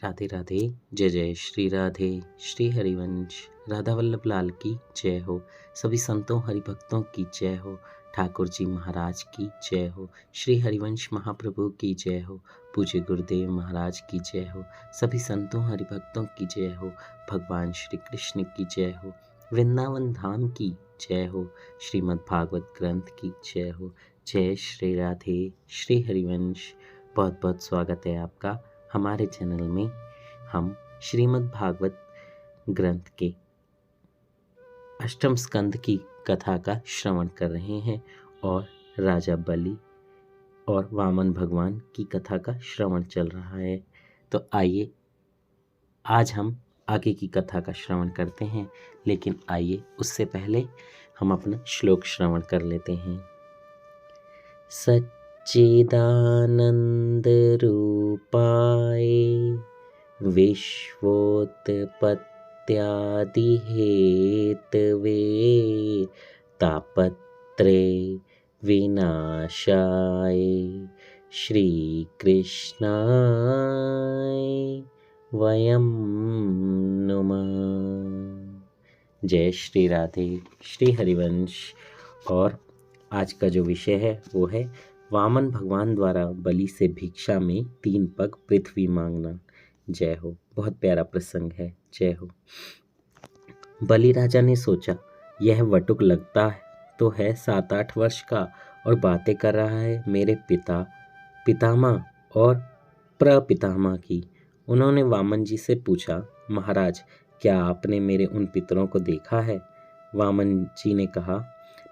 राधे राधे। जय जय श्री राधे। श्री हरिवंश राधा वल्लभ लाल की जय हो। सभी संतों हरिभक्तों की जय हो। ठाकुर जी महाराज की जय हो। श्री हरिवंश महाप्रभु की जय हो। पूज्य गुरुदेव महाराज की जय हो। सभी संतों हरिभक्तों की जय हो। भगवान श्री कृष्ण की जय हो। वृंदावन धाम की जय हो। श्रीमद् भागवत ग्रंथ की जय हो। जय श्री राधे। श्री हरिवंश बहुत बहुत स्वागत है आपका हमारे चैनल में। हम श्रीमद् भागवत ग्रंथ के अष्टम स्कंद की कथा का श्रवण कर रहे हैं और राजा बलि और वामन भगवान की कथा का श्रवण चल रहा है। तो आइए आज हम आगे की कथा का श्रवण करते हैं, लेकिन आइए उससे पहले हम अपना श्लोक श्रवण कर लेते हैं। सच्चिदानंद रूपाय विश्वोत्पत्त्यादिहेतवे तापत्रे विनाशाय श्रीकृष्णाय वयं नुमः। जय श्री राधे। श्री हरिवंश। और आज का जो विषय है वो है वामन भगवान द्वारा बलि से भिक्षा में 3 पग पृथ्वी मांगना। जय हो। बहुत प्यारा प्रसंग है। जय हो। बलि राजा ने सोचा, यह वटुक लगता है तो है 7-8 वर्ष का और बातें कर रहा है मेरे पिता, पितामह और प्रपितामह की। उन्होंने वामन जी से पूछा, महाराज क्या आपने मेरे उन पितरों को देखा है? वामन जी ने कहा,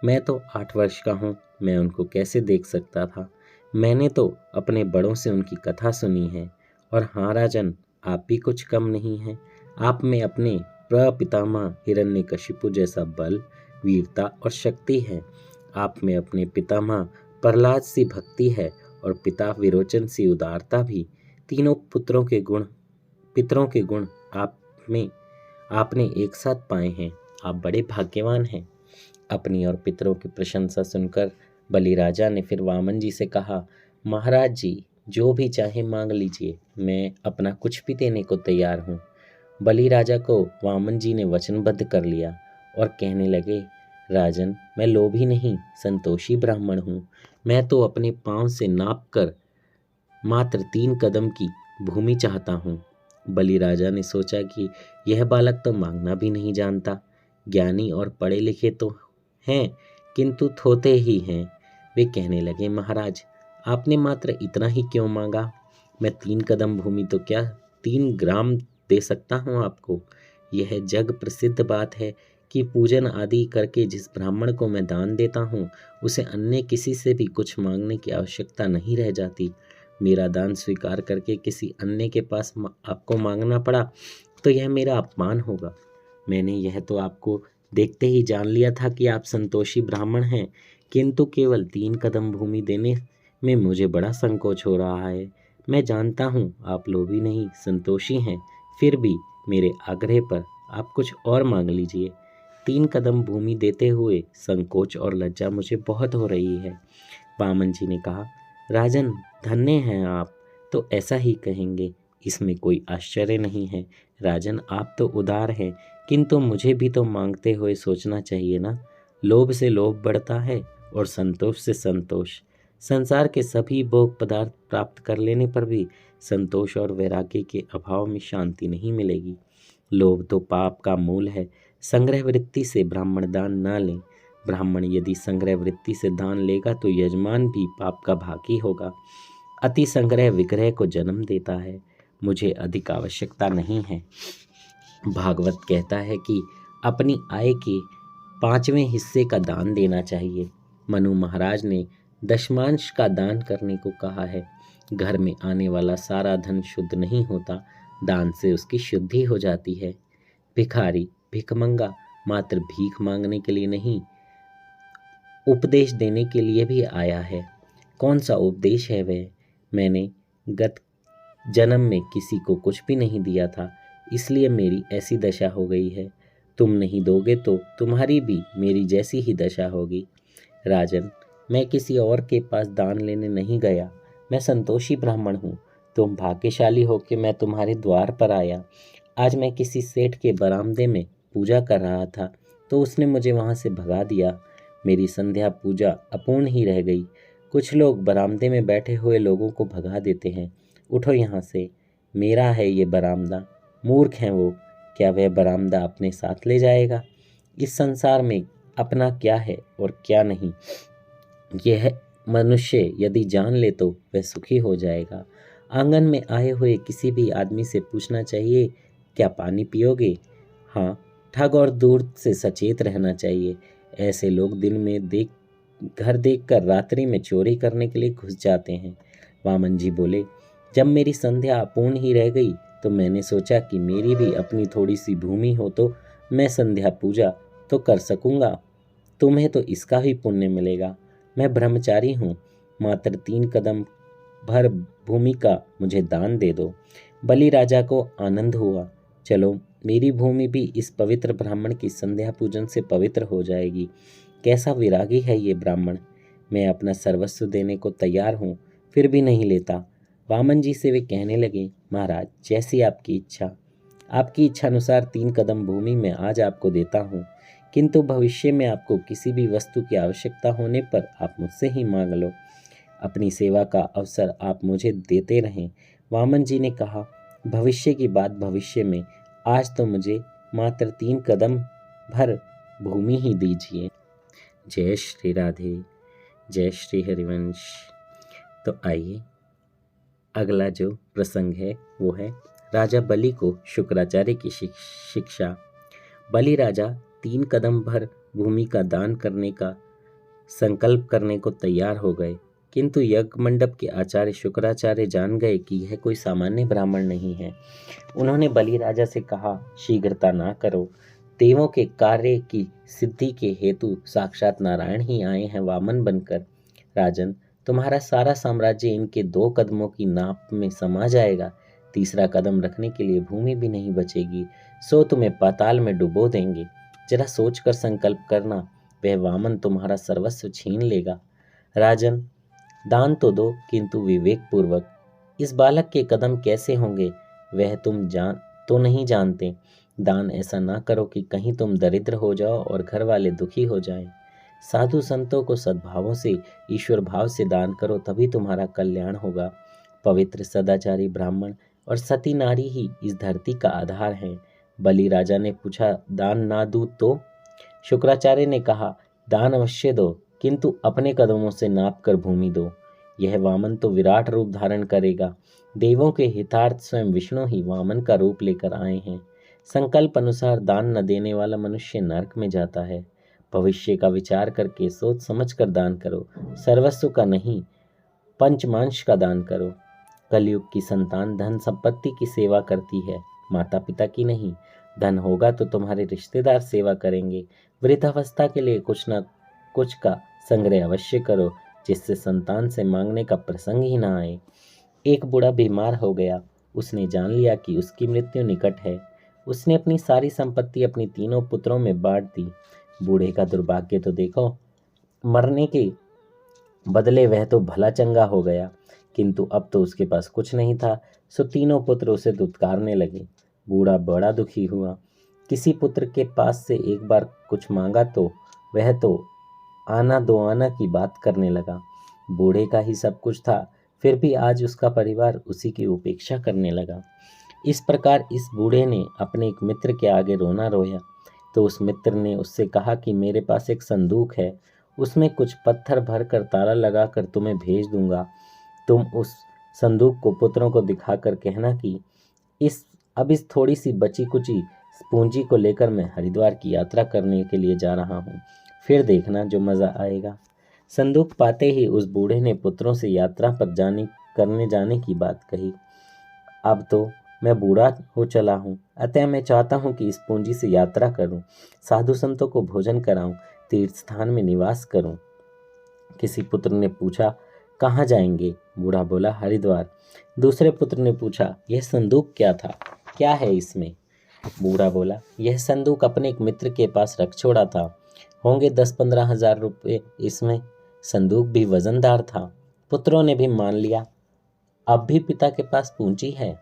मैं तो 8 वर्ष का हूँ, मैं उनको कैसे देख सकता था? मैंने तो अपने बड़ों से उनकी कथा सुनी है। और हाँ राजन, आप भी कुछ कम नहीं हैं। आप में अपने प्रपितामह हिरण्यकशिपु जैसा बल, वीरता और शक्ति है। आप में अपने पितामह प्रहलाद सी भक्ति है और पिता विरोचन सी उदारता भी। तीनों पितरों के गुण आप में आपने एक साथ पाए हैं। आप बड़े भाग्यवान हैं। अपनी और पितरों की प्रशंसा सुनकर बलि राजा ने फिर वामन जी से कहा, महाराज जी जो भी चाहे मांग लीजिए, मैं अपना कुछ भी देने को तैयार हूँ। बलि राजा को वामन जी ने वचनबद्ध कर लिया और कहने लगे, राजन मैं लोभी नहीं, संतोषी ब्राह्मण हूँ। मैं तो अपने पाँव से नाप कर मात्र 3 कदम की भूमि चाहता हूँ। बलि राजा ने सोचा कि यह बालक तो मांगना भी नहीं जानता। ज्ञानी और पढ़े लिखे तो हैं, किंतु थोते ही हैं। वे कहने लगे, महाराज आपने मात्र इतना ही क्यों मांगा? मैं 3 कदम भूमि तो क्या 3 ग्राम दे सकता हूँ आपको। यह जग प्रसिद्ध बात है कि पूजन आदि करके जिस ब्राह्मण को मैं दान देता हूँ, उसे अन्य किसी से भी कुछ मांगने की आवश्यकता नहीं रह जाती। मेरा दान स्वीकार करके किसी अन्य के पास आपको मांगना पड़ा तो यह मेरा अपमान होगा। मैंने यह तो आपको देखते ही जान लिया था कि आप संतोषी ब्राह्मण हैं, किंतु केवल 3 कदम भूमि देने में मुझे बड़ा संकोच हो रहा है। मैं जानता हूँ आप लोभी नहीं, संतोषी हैं, फिर भी मेरे आग्रह पर आप कुछ और मांग लीजिए। 3 कदम भूमि देते हुए संकोच और लज्जा मुझे बहुत हो रही है। वामन जी ने कहा, राजन धन्य हैं आप तो ऐसा ही कहेंगे, इसमें कोई आश्चर्य नहीं है। राजन आप तो उदार हैं, किंतु मुझे भी तो मांगते हुए सोचना चाहिए ना। लोभ से लोभ बढ़ता है और संतोष से संतोष। संसार के सभी भोग पदार्थ प्राप्त कर लेने पर भी संतोष और वैराग्य के अभाव में शांति नहीं मिलेगी। लोभ तो पाप का मूल है। संग्रह वृत्ति से ब्राह्मण दान ना लें। ब्राह्मण यदि संग्रह वृत्ति से दान लेगा तो यजमान भी पाप का भागी होगा। अति संग्रह विग्रह को जन्म देता है। मुझे अधिक आवश्यकता नहीं है। भागवत कहता है कि अपनी आय के 5वें हिस्से का दान देना चाहिए। मनु महाराज ने दशमांश का दान करने को कहा है। घर में आने वाला सारा धन शुद्ध नहीं होता, दान से उसकी शुद्धि हो जाती है। भिखारी भिखमंगा मात्र भीख मांगने के लिए नहीं, उपदेश देने के लिए भी आया है। कौन सा उपदेश है वह? मैंने गत जन्म में किसी को कुछ भी नहीं दिया था, इसलिए मेरी ऐसी दशा हो गई है। तुम नहीं दोगे तो तुम्हारी भी मेरी जैसी ही दशा होगी। राजन मैं किसी और के पास दान लेने नहीं गया। मैं संतोषी ब्राह्मण हूँ। तुम भाग्यशाली हो कि मैं तुम्हारे द्वार पर आया। आज मैं किसी सेठ के बरामदे में पूजा कर रहा था तो उसने मुझे वहाँ से भगा दिया। मेरी संध्या पूजा अपूर्ण ही रह गई। कुछ लोग बरामदे में बैठे हुए लोगों को भगा देते हैं। उठो यहाँ से, मेरा है ये बरामदा। मूर्ख हैं वो, क्या वह बरामदा अपने साथ ले जाएगा? इस संसार में अपना क्या है और क्या नहीं, यह मनुष्य यदि जान ले तो वह सुखी हो जाएगा। आंगन में आए हुए किसी भी आदमी से पूछना चाहिए, क्या पानी पियोगे? हाँ, ठग और दूर से सचेत रहना चाहिए। ऐसे लोग दिन में घर देखकर रात्रि में चोरी करने के लिए घुस जाते हैं। वामन जी बोले, जब मेरी संध्या अपूर्ण ही रह गई तो मैंने सोचा कि मेरी भी अपनी थोड़ी सी भूमि हो तो मैं संध्या पूजा तो कर सकूंगा। तुम्हें तो इसका भी पुण्य मिलेगा। मैं ब्रह्मचारी हूँ, मात्र 3 कदम भर भूमि का मुझे दान दे दो। बलि राजा को आनंद हुआ। चलो, मेरी भूमि भी इस पवित्र ब्राह्मण की संध्या पूजन से पवित्र हो जाएगी। कैसा विरागी है ये ब्राह्मण। मैं अपना सर्वस्व देने को तैयार हूँ, फिर भी नहीं लेता। वामन जी से वे कहने लगे, महाराज, जैसी आपकी इच्छा। आपकी इच्छा अनुसार 3 कदम भूमि में आज आपको देता हूँ, किंतु भविष्य में आपको किसी भी वस्तु की आवश्यकता होने पर आप मुझसे ही मांग लो। अपनी सेवा का अवसर आप मुझे देते रहें। वामन जी ने कहा, भविष्य की बात भविष्य में, आज तो मुझे मात्र 3 कदम भर भूमि ही दीजिए। जय श्री राधे, जय श्री हरिवंश। तो आइए अगला जो प्रसंग है वो है राजा बलि को शुक्राचार्य की शिक्षा। बलि राजा 3 कदम भर भूमि का दान करने का संकल्प करने को तैयार हो गए, किंतु यज्ञ मंडप के आचार्य शुक्राचार्य जान गए कि यह कोई सामान्य ब्राह्मण नहीं है। उन्होंने बलि राजा से कहा, शीघ्रता ना करो। देवों के कार्य की सिद्धि के हेतु साक्षात नारायण ही आए हैं वामन बनकर। राजन, तुम्हारा सारा साम्राज्य इनके 2 कदमों की नाप में समा जाएगा। तीसरा कदम रखने के लिए भूमि भी नहीं बचेगी, सो तुम्हें पाताल में डुबो देंगे। जरा सोचकर संकल्प करना, वह वामन तुम्हारा सर्वस्व छीन लेगा। राजन, दान तो दो, किंतु विवेक पूर्वक। इस बालक के कदम कैसे होंगे वह तुम तो नहीं जानते। दान ऐसा ना करो कि कहीं तुम दरिद्र हो जाओ और घर वाले दुखी हो जाएं। साधु संतों को सद्भावों से, ईश्वर भाव से दान करो, तभी तुम्हारा कल्याण होगा। पवित्र सदाचारी ब्राह्मण और सती नारी ही इस धरती का आधार है। बलि राजा ने पूछा, दान ना दूं तो? शुक्राचार्य ने कहा, दान अवश्य दो, किंतु अपने कदमों से नाप कर भूमि दो। यह वामन तो विराट रूप धारण करेगा। देवों के हितार्थ स्वयं विष्णु ही वामन का रूप लेकर आए हैं। संकल्प अनुसार दान न देने वाला मनुष्य नरक में जाता है। भविष्य का विचार करके सोच समझ कर दान करो। सर्वस्व का नहीं, पंचमांश का दान करो। कलयुग की संतान धन संपत्ति की सेवा करती है, माता पिता की नहीं। धन होगा तो तुम्हारे रिश्तेदार सेवा करेंगे। वृद्धावस्था के लिए कुछ न कुछ का संग्रह अवश्य करो, जिससे संतान से मांगने का प्रसंग ही ना आए। एक बूढ़ा बीमार हो गया। उसने जान लिया कि उसकी मृत्यु निकट है। उसने अपनी सारी संपत्ति अपनी 3 पुत्रों में बांट दी। बूढ़े का दुर्भाग्य तो देखो, मरने के बदले वह तो भला चंगा हो गया, किंतु अब तो उसके पास कुछ नहीं था। सो 3 पुत्र उसे दुत्कारने लगे। बूढ़ा बड़ा दुखी हुआ। किसी पुत्र के पास से एक बार कुछ मांगा तो वह तो आना दो आना की बात करने लगा। बूढ़े का ही सब कुछ था, फिर भी आज उसका परिवार उसी की उपेक्षा करने लगा। इस प्रकार इस बूढ़े ने अपने एक मित्र के आगे रोना रोया, तो उस मित्र ने उससे कहा कि मेरे पास एक संदूक है, उसमें कुछ पत्थर भर कर ताला लगा कर तुम्हें भेज दूंगा। तुम उस संदूक को पुत्रों को दिखाकर कहना कि इस थोड़ी सी बची कुची पूंजी को लेकर मैं हरिद्वार की यात्रा करने के लिए जा रहा हूँ, फिर देखना जो मज़ा आएगा। संदूक पाते ही उस बूढ़े ने पुत्रों से यात्रा पर करने जाने की बात कही। अब तो मैं बूढ़ा हो चला हूँ, अतः मैं चाहता हूँ कि इस पूंजी से यात्रा करूँ, साधु संतों को भोजन कराऊँ, तीर्थ स्थान में निवास करूँ। किसी पुत्र ने पूछा, कहाँ जाएंगे? बूढ़ा बोला, हरिद्वार। दूसरे पुत्र ने पूछा, यह संदूक क्या था, क्या है इसमें? बूढ़ा बोला, यह संदूक अपने एक मित्र के पास रख छोड़ा था, होंगे 10-15 हजार रुपये इसमें। संदूक भी वजनदार था। पुत्रों ने भी मान लिया। अब भी पिता के पास पूंजी है।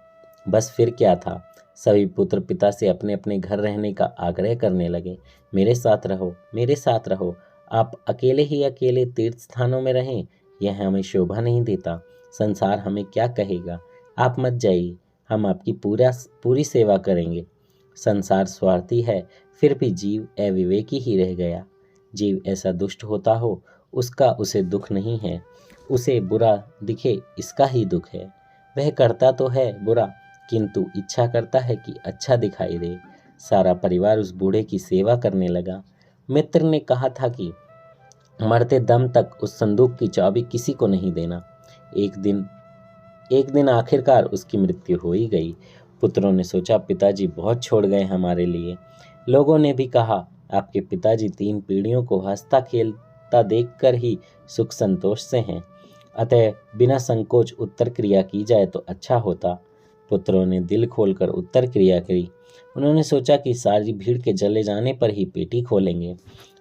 बस फिर क्या था, सभी पुत्र पिता से अपने अपने घर रहने का आग्रह करने लगे। मेरे साथ रहो, मेरे साथ रहो, आप अकेले ही अकेले तीर्थ स्थानों में रहें, यह हमें शोभा नहीं देता। संसार हमें क्या कहेगा। आप मत जाइए, हम आपकी पूरी सेवा करेंगे। संसार स्वार्थी है, फिर भी जीव अविवेकी ही रह गया। जीव ऐसा दुष्ट होता हो, उसका उसे दुख नहीं है। उसे बुरा दिखे, इसका ही दुख है। वह करता तो है बुरा, किंतु इच्छा करता है कि अच्छा दिखाई दे। सारा परिवार उस बूढ़े की सेवा करने लगा। मित्र ने कहा था कि मरते दम तक उस संदूक की चाबी किसी को नहीं देना। एक दिन आखिरकार उसकी मृत्यु हो ही गई। पुत्रों ने सोचा, पिताजी बहुत छोड़ गए हमारे लिए। लोगों ने भी कहा, आपके पिताजी 3 पीढ़ियों को हंसता खेलता देखकर ही सुख संतोष से हैं। अतः बिना संकोच उत्तर क्रिया की जाए तो अच्छा होता। पुत्रों ने दिल खोलकर उत्तर क्रिया करी। उन्होंने सोचा कि सारी भीड़ के चले जाने पर ही पेटी खोलेंगे।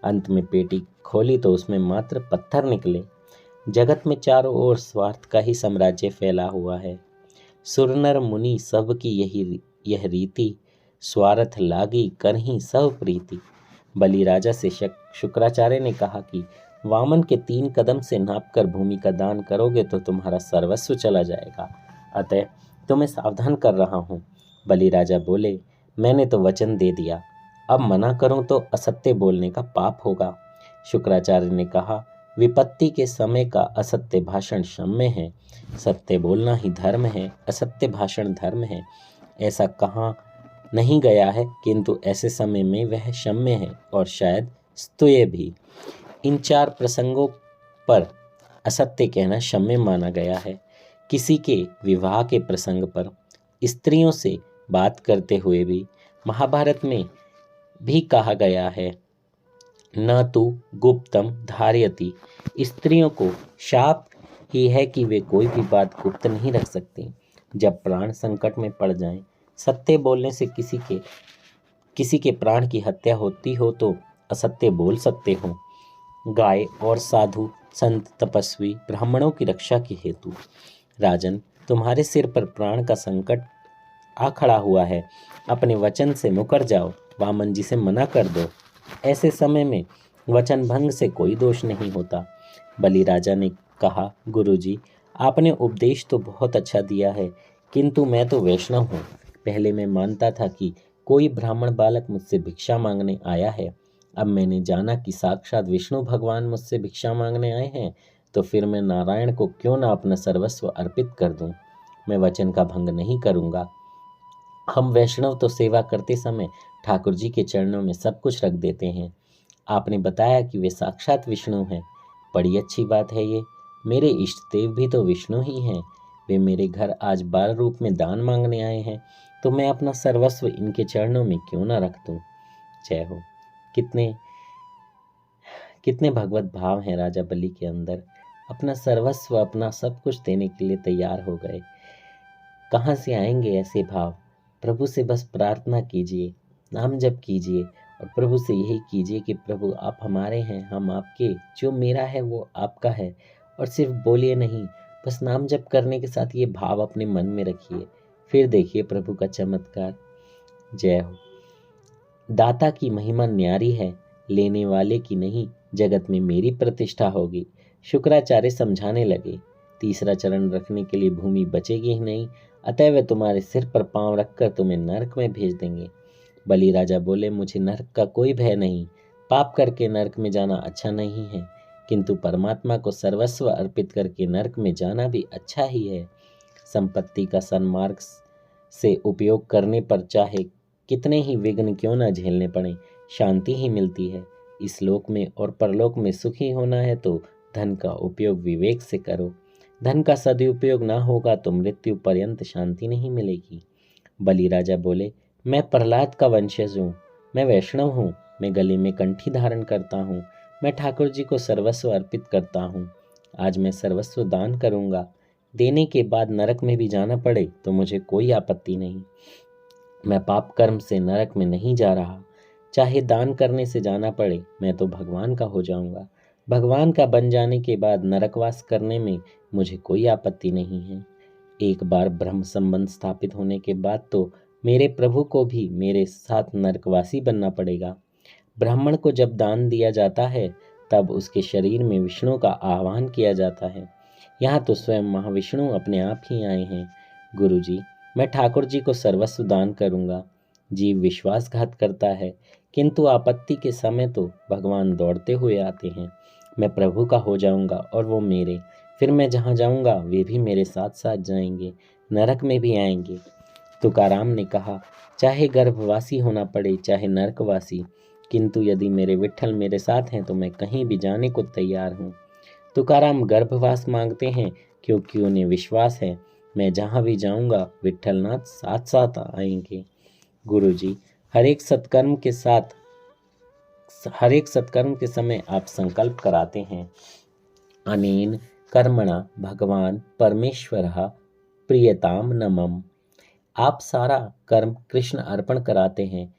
अंत में पेटी खोली तो उसमें मात्र पत्थर निकले। जगत में चारों ओर स्वार्थ का ही साम्राज्य फैला हुआ है। सुरनर मुनि सब की यह रीति, स्वार्थ लागी करहीं सब प्रीति। बलि राजा से शुक्राचार्य ने कहा कि वामन के 3 कदम से नापकर भूमि का दान करोगे तो तुम्हारा सर्वस्व चला जाएगा, अतः तुम्हें सावधान कर रहा हूँ। बलि राजा बोले, मैंने तो वचन दे दिया, अब मना करूं तो असत्य बोलने का पाप होगा। शुक्राचार्य ने कहा, विपत्ति के समय का असत्य भाषण क्षम्य है, सत्य बोलना ही धर्म है, असत्य भाषण धर्म है। ऐसा कहा नहीं गया है, किंतु ऐसे समय में वह क्षम्य है और शायद स्तुत्य भी। इन 4 प्रसंगों पर असत्य कहना क्षम्य माना गया है। किसी के विवाह के प्रसंग पर स्त्रियों से बात करते हुए भी महाभारत में भी कहा गया है, न तू गुप्तम धारयति। स्त्रियों को शाप ही है कि वे कोई भी बात गुप्त नहीं रख सकती। जब प्राण संकट में पड़ जाएं, सत्य बोलने से किसी के प्राण की हत्या होती हो तो असत्य बोल सकते हो। गाय और साधु संत तपस्वी ब्राह्मणों की रक्षा के हेतु। राजन, तुम्हारे सिर पर प्राण का संकट आ खड़ा हुआ है, अपने वचन से मुकर जाओ, वामन जी से मना कर दो। ऐसे समय में वचन भंग से कोई दोष नहीं होता। बलि राजा ने कहा, गुरुजी, आपने उपदेश तो बहुत अच्छा दिया है, किंतु मैं तो वैष्णव हूँ। पहले मैं मानता था कि कोई ब्राह्मण बालक मुझसे भिक्षा मांगने आया है। अब मैंने जाना कि साक्षात विष्णु भगवान मुझसे भिक्षा मांगने आए हैं, तो फिर मैं नारायण को क्यों ना अपना सर्वस्व अर्पित कर दूं। मैं वचन का भंग नहीं करूंगा। हम वैष्णव तो सेवा करते समय ठाकुर जी के चरणों में सब कुछ रख देते हैं। आपने बताया कि वे साक्षात विष्णु हैं, बड़ी अच्छी बात है ये। मेरे इष्ट देव भी तो विष्णु ही हैं। वे मेरे घर आज बाल रूप में दान मांगने आए हैं, तो मैं अपना सर्वस्व इनके चरणों में क्यों ना रख दूं। जय हो। कितने कितने भगवत भाव हैं राजा बलि के अंदर। अपना सर्वस्व, अपना सब कुछ देने के लिए तैयार हो गए। कहाँ से आएंगे ऐसे भाव। प्रभु से बस प्रार्थना कीजिए, नाम जप कीजिए और प्रभु से यही कीजिए कि प्रभु आप हमारे हैं, हम आपके, जो मेरा है वो आपका है। और सिर्फ बोलिए नहीं, बस नाम जप करने के साथ ये भाव अपने मन में रखिए, फिर देखिए प्रभु का चमत्कार। जय हो। दाता की महिमा न्यारी है, लेने वाले की नहीं। जगत में मेरी प्रतिष्ठा होगी। शुक्राचार्य समझाने लगे, तीसरा चरण रखने के लिए भूमि बचेगी ही नहीं, अतः वे तुम्हारे सिर पर पांव रखकर तुम्हें नरक में भेज देंगे। बलि राजा बोले, मुझे नरक का कोई भय नहीं। पाप करके नरक में जाना अच्छा नहीं है, किंतु परमात्मा को सर्वस्व अर्पित करके नरक में जाना भी अच्छा ही है। संपत्ति का सन्मार्ग से उपयोग करने पर चाहे कितने ही विघ्न क्यों न झेलने पड़े, शांति ही मिलती है। इस लोक में और परलोक में सुखी होना है तो धन का उपयोग विवेक से करो। धन का सदुपयोग ना होगा तो मृत्यु पर्यंत शांति नहीं मिलेगी। बलि राजा बोले, मैं प्रहलाद का वंशज हूँ, मैं वैष्णव हूँ, मैं गले में कंठी धारण करता हूँ, मैं ठाकुर जी को सर्वस्व अर्पित करता हूँ। आज मैं सर्वस्व दान करूँगा। देने के बाद नरक में भी जाना पड़े तो मुझे कोई आपत्ति नहीं। मैं पाप कर्म से नरक में नहीं जा रहा। चाहे दान करने से जाना पड़े, मैं तो भगवान का हो जाऊंगा। भगवान का बन जाने के बाद नरकवास करने में मुझे कोई आपत्ति नहीं है। एक बार ब्रह्म संबंध स्थापित होने के बाद तो मेरे प्रभु को भी मेरे साथ नरकवासी बनना पड़ेगा। ब्राह्मण को जब दान दिया जाता है तब उसके शरीर में विष्णु का आह्वान किया जाता है। यहाँ तो स्वयं महाविष्णु अपने आप ही आए हैं। गुरुजी, मैं ठाकुर जी को सर्वस्व दान करूँगा। जीव विश्वासघात करता है, किंतु आपत्ति के समय तो भगवान दौड़ते हुए आते हैं। मैं प्रभु का हो जाऊंगा और वो मेरे। फिर मैं जहाँ जाऊंगा वे भी मेरे साथ साथ जाएंगे, नरक में भी आएंगे। तुकाराम ने कहा, चाहे गर्भवासी होना पड़े चाहे नरकवासी, किंतु यदि मेरे विट्ठल मेरे साथ हैं तो मैं कहीं भी जाने को तैयार हूँ। तुकाराम गर्भवास मांगते हैं क्योंकि उन्हें विश्वास है मैं जहाँ भी जाऊंगा विट्ठलनाथ साथ साथ आएंगे। गुरुजी, हर एक सत्कर्म के समय आप संकल्प कराते हैं, अनेन कर्मणा भगवान परमेश्वरः प्रियताम नमम। आप सारा कर्म कृष्ण अर्पण कराते हैं।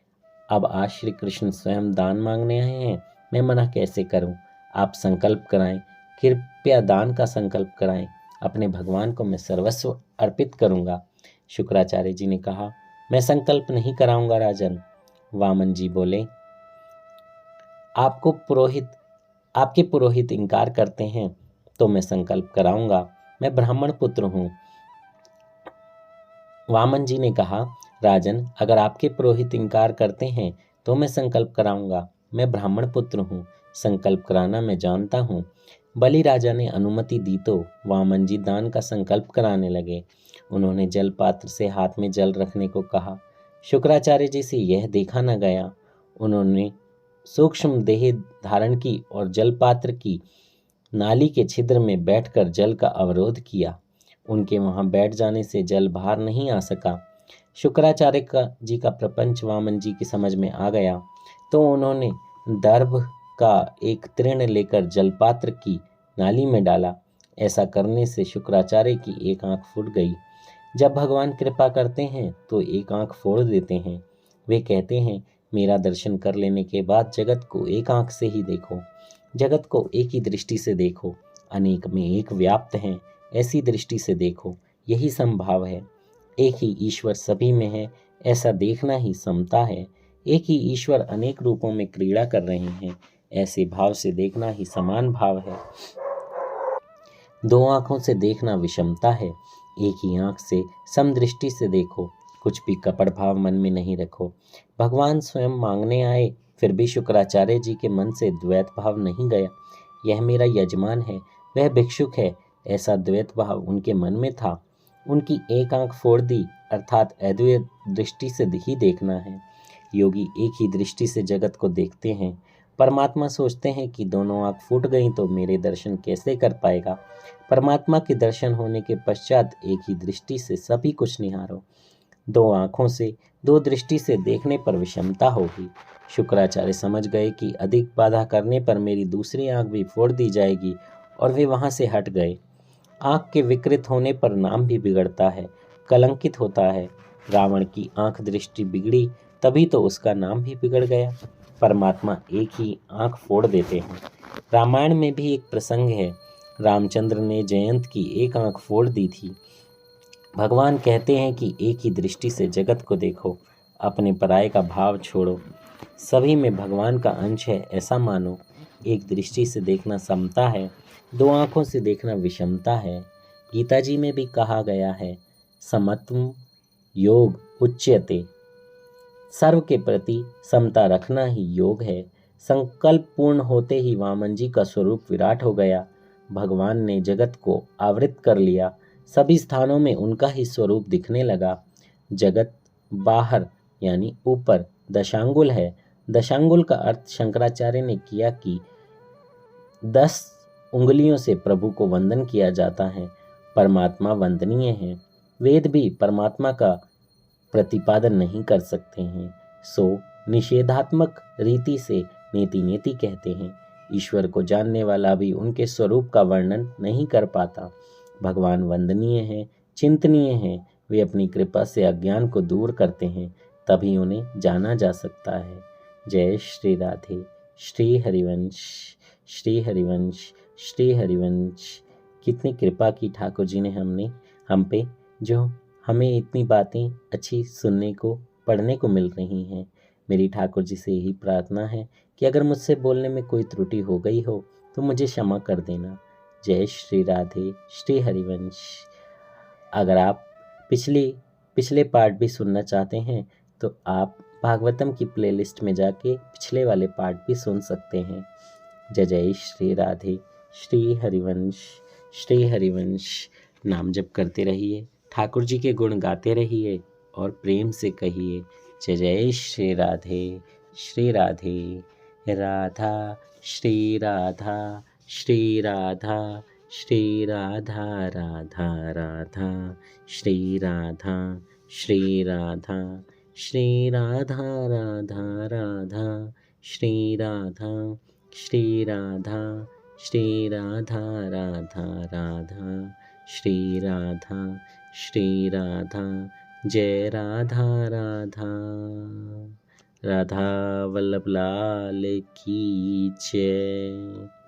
अब आज श्री कृष्ण स्वयं दान मांगने आए हैं, मैं मना कैसे करूं? आप संकल्प कराएं, कृपया दान का संकल्प कराएं। अपने भगवान को मैं सर्वस्व अर्पित करूंगा। शुक्राचार्य जी ने कहा, मैं संकल्प नहीं कराऊंगा राजन। वामन जी बोले, आपके पुरोहित इनकार करते हैं तो मैं संकल्प कराऊंगा, मैं ब्राह्मण पुत्र हूं। वामन जी ने कहा, राजन, अगर आपके पुरोहित इनकार करते हैं तो मैं संकल्प कराऊंगा, मैं ब्राह्मण पुत्र हूँ, संकल्प कराना मैं जानता हूँ। बलि राजा ने अनुमति दी तो वामन जी दान का संकल्प कराने लगे। उन्होंने जल पात्र से हाथ में जल रखने को कहा। शुक्राचार्य जी से यह देखा न गया। उन्होंने सूक्ष्म देह धारण की और जल पात्र की नाली के छिद्र में बैठकर जल का अवरोध किया। उनके वहां बैठ जाने से जल बाहर नहीं आ सका। शुक्राचार्य जी का प्रपंच वामन जी की समझ में आ गया तो उन्होंने दर्भ का एक तृण लेकर जलपात्र की नाली में डाला। ऐसा करने से शुक्राचार्य की एक आंख फूट गई। जब भगवान कृपा करते हैं तो एक आंख फोड़ देते हैं। वे कहते हैं, मेरा दर्शन कर लेने के बाद जगत को एक आंख से ही देखो, जगत को एक ही दृष्टि से देखो, अनेक में एक व्याप्त हैं, ऐसी दृष्टि से देखो, यही संभाव है। एक ही ईश्वर सभी में है, ऐसा देखना ही समता है। एक ही ईश्वर अनेक रूपों में क्रीड़ा कर रहे हैं, ऐसे भाव से देखना ही समान भाव है। दो आंखों से देखना विषमता है, एक ही आंख से समदृष्टि से देखो, कुछ भी कपट भाव मन में नहीं रखो। भगवान स्वयं मांगने आए, फिर भी शुक्राचार्य जी के मन से द्वैत भाव नहीं गया। यह मेरा यजमान है, वह भिक्षुक है, ऐसा द्वैत भाव उनके मन में था। उनकी एक आंख फोड़ दी, अर्थात अद्वैत दृष्टि से ही देखना है। योगी एक ही दृष्टि से जगत को देखते हैं। परमात्मा सोचते हैं कि दोनों आंख फूट गई तो मेरे दर्शन कैसे कर पाएगा। परमात्मा के दर्शन होने के पश्चात एक ही दृष्टि से सभी कुछ निहारो। दो आंखों से दो दृष्टि से देखने पर विषमता होगी। शुक्राचार्य समझ गए कि अधिक बाधा करने पर मेरी दूसरी आंख भी फोड़ दी जाएगी और वे वहां से हट गए। आंख के विकृत होने पर नाम भी बिगड़ता है, कलंकित होता है। रावण की आंख दृष्टि बिगड़ी तभी तो उसका नाम भी बिगड़ गया। परमात्मा एक ही आंख फोड़ देते हैं। रामायण में भी एक प्रसंग है, रामचंद्र ने जयंत की एक आंख फोड़ दी थी। भगवान कहते हैं कि एक ही दृष्टि से जगत को देखो, अपने पराये का भाव छोड़ो, सभी में भगवान का अंश है ऐसा मानो। एक दृष्टि से देखना समता है, दो आंखों से देखना विषमता है। गीता जी में भी कहा गया है, समत्वम योग उच्यते, सर्व के प्रति समता रखना ही योग है। संकल्प पूर्ण होते ही वामन जी का स्वरूप विराट हो गया। भगवान ने जगत को आवृत कर लिया, सभी स्थानों में उनका ही स्वरूप दिखने लगा। जगत बाहर यानी ऊपर दशांगुल है। दशांगुल का अर्थ शंकराचार्य ने किया कि 10 उंगलियों से प्रभु को वंदन किया जाता है। परमात्मा वंदनीय है। वेद भी परमात्मा का प्रतिपादन नहीं कर सकते हैं, सो निषेधात्मक रीति से नेति नेति कहते हैं। ईश्वर को जानने वाला भी उनके स्वरूप का वर्णन नहीं कर पाता। भगवान वंदनीय हैं, चिंतनीय हैं। वे अपनी कृपा से अज्ञान को दूर करते हैं, तभी उन्हें जाना जा सकता है। जय श्री राधे। श्री हरिवंश, श्री हरिवंश, श्री हरिवंश। कितनी कृपा की ठाकुर जी ने हम पे। जो हमें इतनी बातें अच्छी सुनने को पढ़ने को मिल रही हैं। मेरी ठाकुर जी से यही प्रार्थना है कि अगर मुझसे बोलने में कोई त्रुटि हो गई हो तो मुझे क्षमा कर देना। जय श्री राधे, श्री हरिवंश। अगर आप पिछले पार्ट भी सुनना चाहते हैं तो आप भागवतम की प्लेलिस्ट में जाके पिछले वाले पार्ट भी सुन सकते हैं। जय जय श्री राधे, श्री हरिवंश, श्री हरिवंश। नाम जप करते रहिए, ठाकुर जी के गुण गाते रहिए और प्रेम से कहिए जय जय श्री राधे, श्री राधे। राधा श्री राधा, श्री राधा, श्री राधा, राधा राधा, श्री राधा, श्री राधा, श्री राधा, राधा राधा, श्री राधा, श्री राधा, श्री राधा, राधा राधा, श्री राधा, श्री राधा। जय राधा राधा। राधा वल्लभ लाल की जय।